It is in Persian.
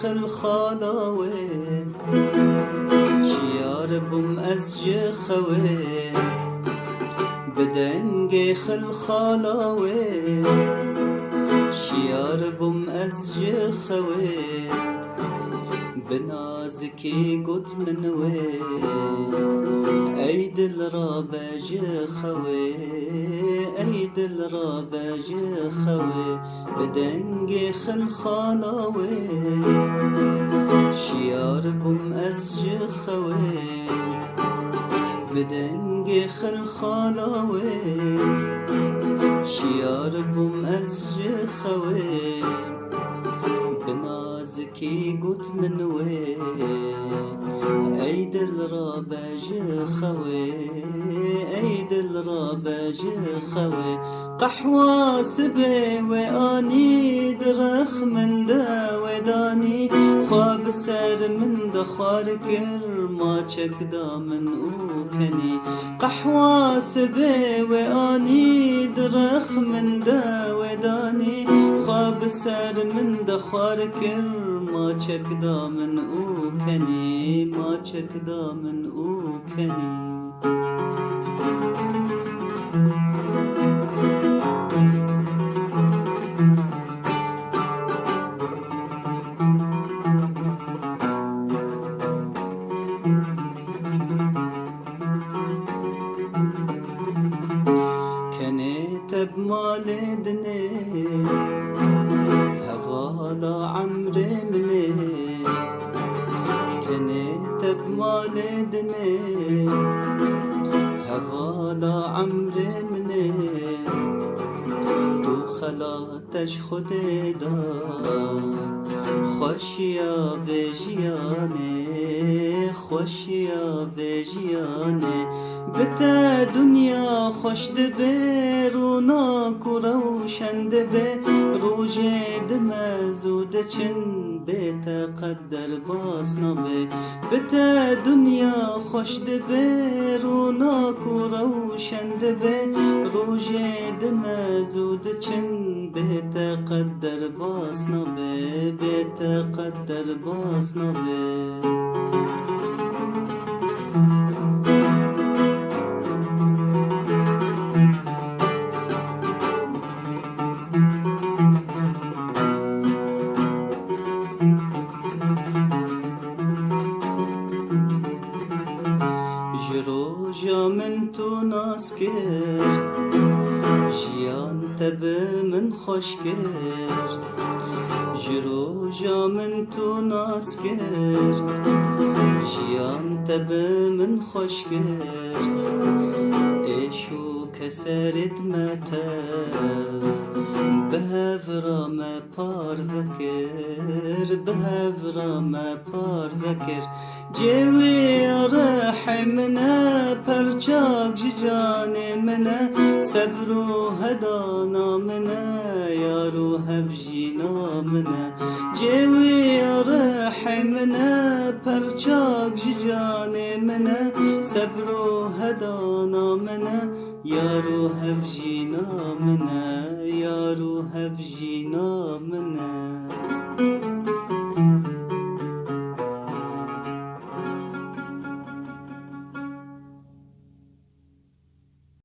خل خالاوه شیار بوم از جخوه بدنگ خل خالاوه شیار بوم از جخوه بنازکی گد منوه ای دل را بجخوه ای دل را بجخوه بدنگ خل خالاوه شیار بوم از جخوه بدنگ خل خالاوه شیار بوم از جخوه بنازکی گد منوه ای دل را بجخوه ای دل را بجخوه قحوا سبه و آنی درخ من ده و دانی خواب سر من دخوار کر ما چک دامن او کنی قحوا سبه و آنی درخ من ده و دانی خواب سر من دخوار کر ما چک دامن او کنی ما چک دامن او کنی تب مال دني هوالا عمر مني كنيتب مال دني هوالا عمر مني تو خلاتش خود دار خوشیا بجیانه خوشیا بجیانه بتا دنیا خوش دبه روناک و روشن دبه روژ دم زود چن بتا قدر باس نبه بتا دنیا خوش دبه روناک و روشن دبه روژ دم زود چن بتا قدر باس نبه بتا قدر باس نبه جروجا من تو ناس کر جیان تب من خوش کر جروجا من تو ناس کر جیان تب من خوش کر ایشو کسرت متف بهفرا ما پار وکر بهفرا ما پار وکر جوی راح منا پرچاک جان منا صبر و هدانا منا یارو هفجینا منا جوی راح منا پرچاک جان منا صبر و هدانا منا یارو هفجینا منا یارو هفجینا منا